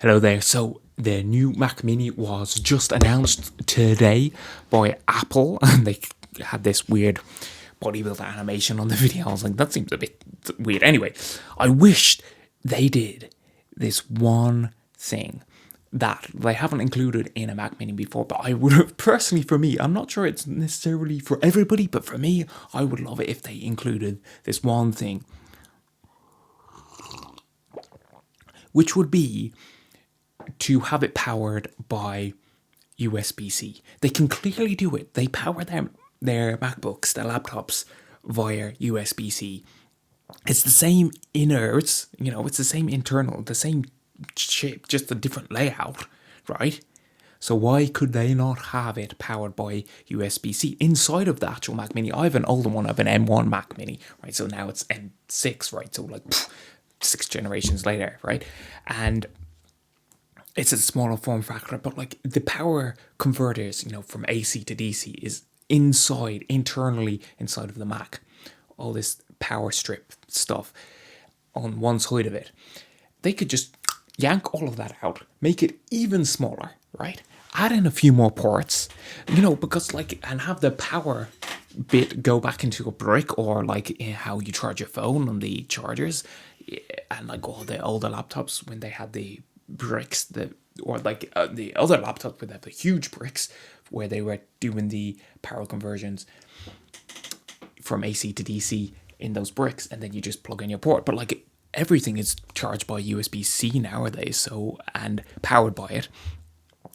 Hello there. So the new Mac Mini was just announced today by Apple, and they had this weird bodybuilder animation on the video. I was like, that seems a bit weird. Anyway, I wished they did this one thing that they haven't included in a Mac Mini before, but I would have personally, for me, I'm not sure it's necessarily for everybody, but for me, I would love it if they included this one thing, which would be to have it powered by USB-C. They can clearly do it. They power their MacBooks, their laptops via USB-C. It's the same innards, it's the same internal, the same chip, just a different layout, right? So why could they not have it powered by USB-C inside of the actual Mac Mini? I have an older one, I have an M1 Mac Mini, right? So now it's M6, right? So like 6 generations later, right? And it's a smaller form factor, but like the power converters, from AC to DC is internally inside of the Mac. All this power strip stuff on one side of it. They could just yank all of that out, make it even smaller, right? Add in a few more ports, because and have the power bit go back into a brick, or like how you charge your phone on the chargers, and like all the older laptops when they had the bricks, the other laptops would have the huge bricks where they were doing the power conversions from AC to DC in those bricks, and then you just plug in your port. But like everything is charged by USB-C nowadays, so, and powered by it.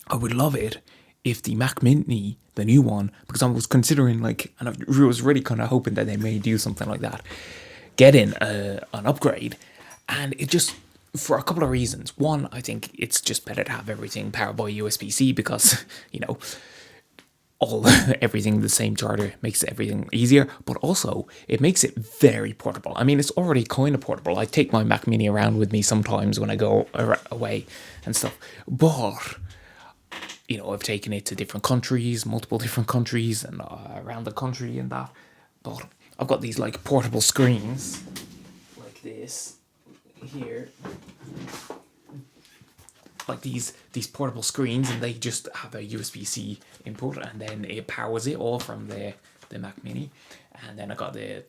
I would love it if the Mac Mini, the new one, because I was considering and I was really kind of hoping that they may do something like that, get in an upgrade, and it just, for a couple of reasons. One, I think it's just better to have everything powered by USB-C because, everything the same charger makes everything easier, but also it makes it very portable. I mean, it's already kind of portable. I take my Mac Mini around with me sometimes when I go away and stuff, but I've taken it to different countries, multiple different countries, and around the country and that. But I've got these portable screens like this here, like these portable screens, and they just have a USB-C input, and then it powers it all from the Mac Mini, and then I got the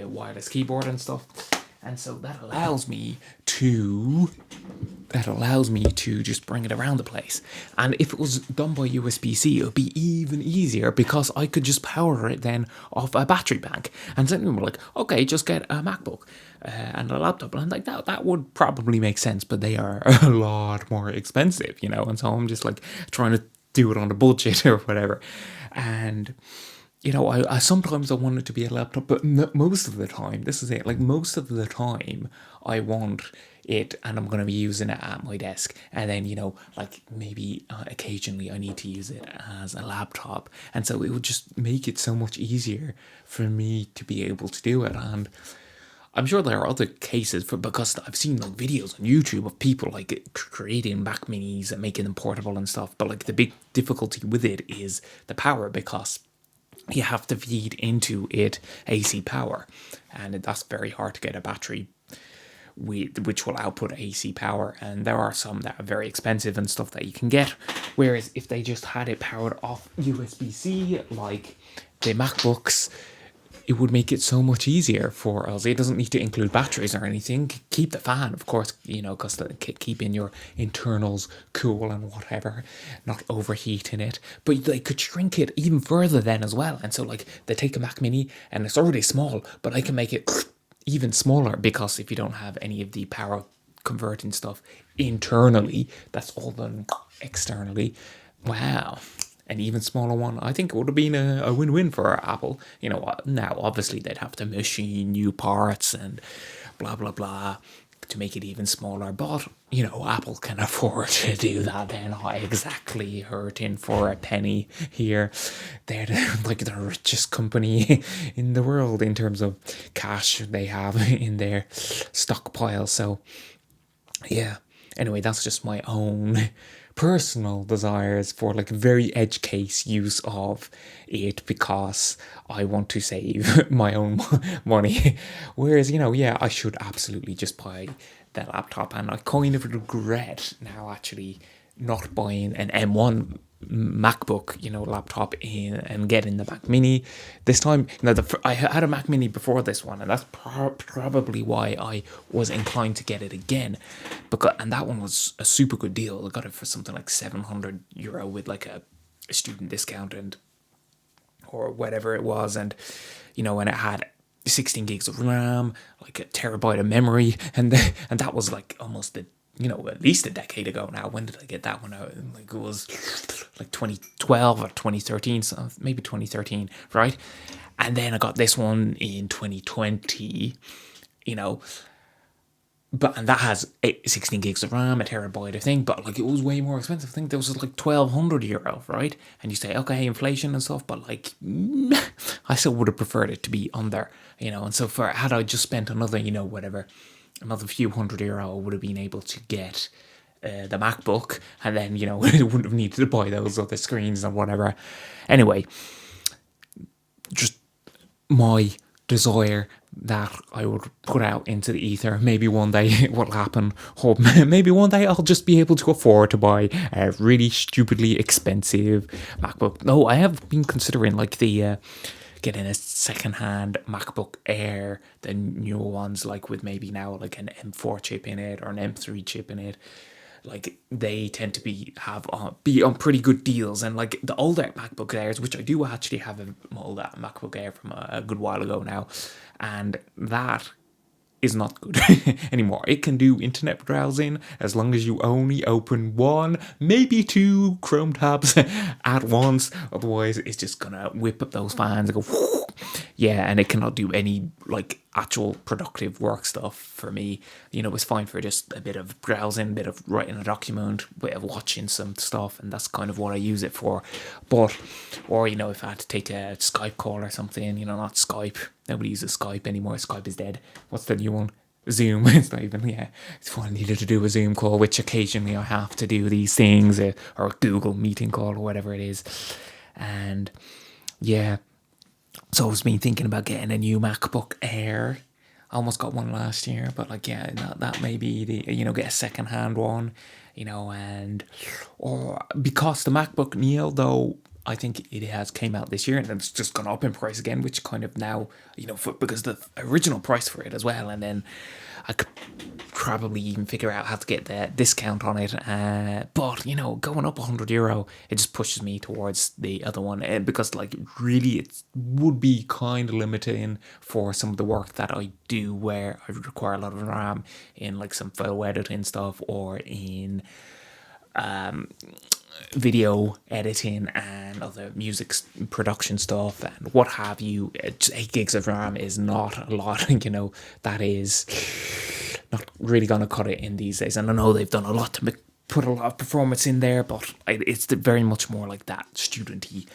wireless keyboard and stuff, and so that allows me to just bring it around the place. And if it was done by USB-C, it would be even easier because I could just power it then off a battery bank. And then we were like, okay, just get a MacBook and a laptop. And I'm like, that would probably make sense, but they are a lot more expensive, And so I'm just trying to do it on a budget or whatever. And I sometimes I want it to be a laptop, but most of the time, this is it. Most of the time, I want it, and I'm going to be using it at my desk. And then, maybe occasionally I need to use it as a laptop. And so it would just make it so much easier for me to be able to do it. And I'm sure there are other cases because I've seen videos on YouTube of people creating Mac Minis and making them portable and stuff. But the big difficulty with it is the power, because you have to feed into it AC power, and that's very hard to get a battery which will output AC power, and there are some that are very expensive and stuff that you can get, whereas if they just had it powered off USB-C like the MacBooks, it would make it so much easier for us. It doesn't need to include batteries or anything. Keep the fan, of course, because keeping your internals cool and whatever, not overheating it. But they could shrink it even further then as well. And so they take a Mac Mini and it's already small, but I can make it even smaller, because if you don't have any of the power converting stuff internally, that's all done externally. Wow. An even smaller one, I think it would have been a win-win for Apple. Now obviously they'd have to machine new parts and blah blah blah to make it even smaller, but Apple can afford to do that. They're not exactly hurting for a penny here. They're the richest company in the world in terms of cash they have in their stockpile. So yeah, anyway, that's just my own personal desires for very edge case use of it, because I want to save my own money. Whereas, I should absolutely just buy the laptop, and I kind of regret now actually not buying an M1 MacBook, laptop in and getting the Mac Mini this time. I had a Mac Mini before this one, and that's probably why I was inclined to get it again. And that one was a super good deal. I got it for something like €700 with like a student discount or whatever it was, and when it had 16 gigs of RAM, like a terabyte of memory, and that was like almost at least a decade ago now. When did I get that one out? Like it was like 2012 or 2013, so maybe 2013, right? And then I got this one in 2020, and that has 16 gigs of RAM, a terabyte of thing, but like it was way more expensive. I think there was like €1,200, right? And you say, okay, inflation and stuff, but like I still would have preferred it to be under, and so had I just spent another, another few €100, I would have been able to get the MacBook, and then, it wouldn't have needed to buy those other screens and whatever. Anyway, just my desire that I would put out into the ether. Maybe one day it will happen. Hope maybe one day I'll just be able to afford to buy a really stupidly expensive MacBook. No, I have been considering like the getting a second-hand MacBook Air, the newer ones, like with maybe now like an M4 chip in it or an M3 chip in it. Like they tend to be on pretty good deals, and like the older MacBook Airs, which I do actually have an older MacBook Air from a good while ago now, and that is not good anymore. It can do internet browsing as long as you only open one, maybe two Chrome tabs at once. Otherwise, it's just gonna whip up those fans and go, whoo. Yeah, and it cannot do any like actual productive work stuff for me. It's fine for just a bit of browsing, a bit of writing a document, a bit of watching some stuff, and that's kind of what I use it for. Or if I had to take a Skype call or something, not Skype. Nobody uses Skype anymore. Skype is dead. What's the new one? Zoom. It's not even, If I needed to do a Zoom call, which occasionally I have to do these things, or a Google meeting call or whatever it is. And yeah, so I've been thinking about getting a new MacBook Air. I almost got one last year, but that may be get a second-hand one, or because the MacBook Neo, though, I think it has came out this year and it's just gone up in price again, which kind of now, because the original price for it as well, and then I could probably even figure out how to get the discount on it. But going up €100, it just pushes me towards the other one, because really it would be kind of limiting for some of the work that I do, where I require a lot of RAM in like some photo editing stuff or in video editing and other music production stuff and what have you. 8 gigs of RAM is not a lot. That is not really going to cut it in these days, and I know they've done a lot to put a lot of performance in there, but it's very much more like that studenty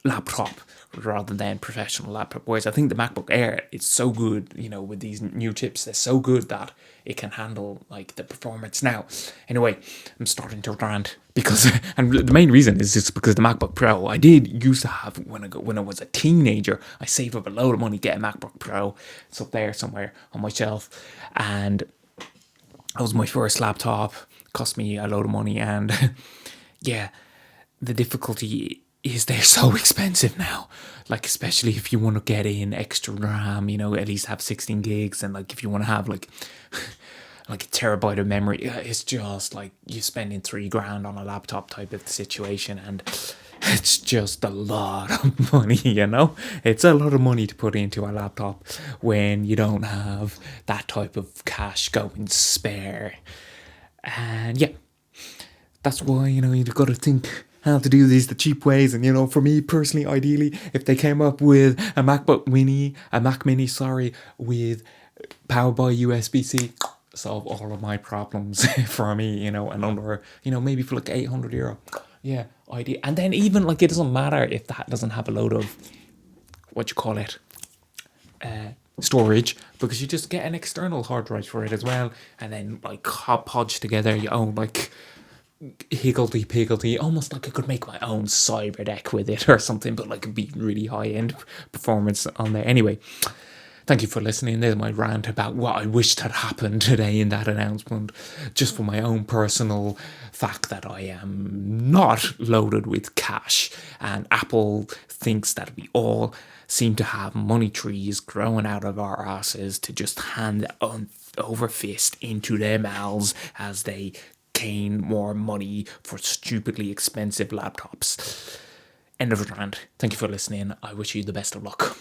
laptop rather than professional laptop. Whereas I think the MacBook Air is so good, with these new chips, they're so good that it can handle like the performance. Now, anyway, I'm starting to rant because, and the main reason is just because the MacBook Pro I did used to have when I was a teenager. I saved up a load of money to get a MacBook Pro. It's up there somewhere on my shelf, and that was my first laptop. Cost me a load of money, and yeah, the difficulty is they're so expensive now. Like, especially if you want to get in extra RAM, at least have 16 gigs, and like if you want to have like a terabyte of memory, it's just like you're spending $3,000 on a laptop type of situation, and it's just a lot of money. It's a lot of money to put into a laptop when you don't have that type of cash going spare. And yeah, that's why you've got to think how to do these the cheap ways. And for me personally, ideally, if they came up with a Mac Mini, with power by USB-C, solve all of my problems for me, and under, maybe for like €800. Yeah, idea. And then even like it doesn't matter if that doesn't have a load of storage, because you just get an external hard drive for it as well, and then like hodgepodge together your own like higgledy-piggledy, almost like I could make my own cyber deck with it or something, but like it'd be really high-end performance on there. Anyway, Thank you for listening. There's my rant about what I wished had happened today in that announcement, just for my own personal fact that I am not loaded with cash, and Apple thinks that we all seem to have money trees growing out of our asses to just hand on over fist into their mouths as they gain more money for stupidly expensive laptops. End of rant. Thank you for listening. I wish you the best of luck.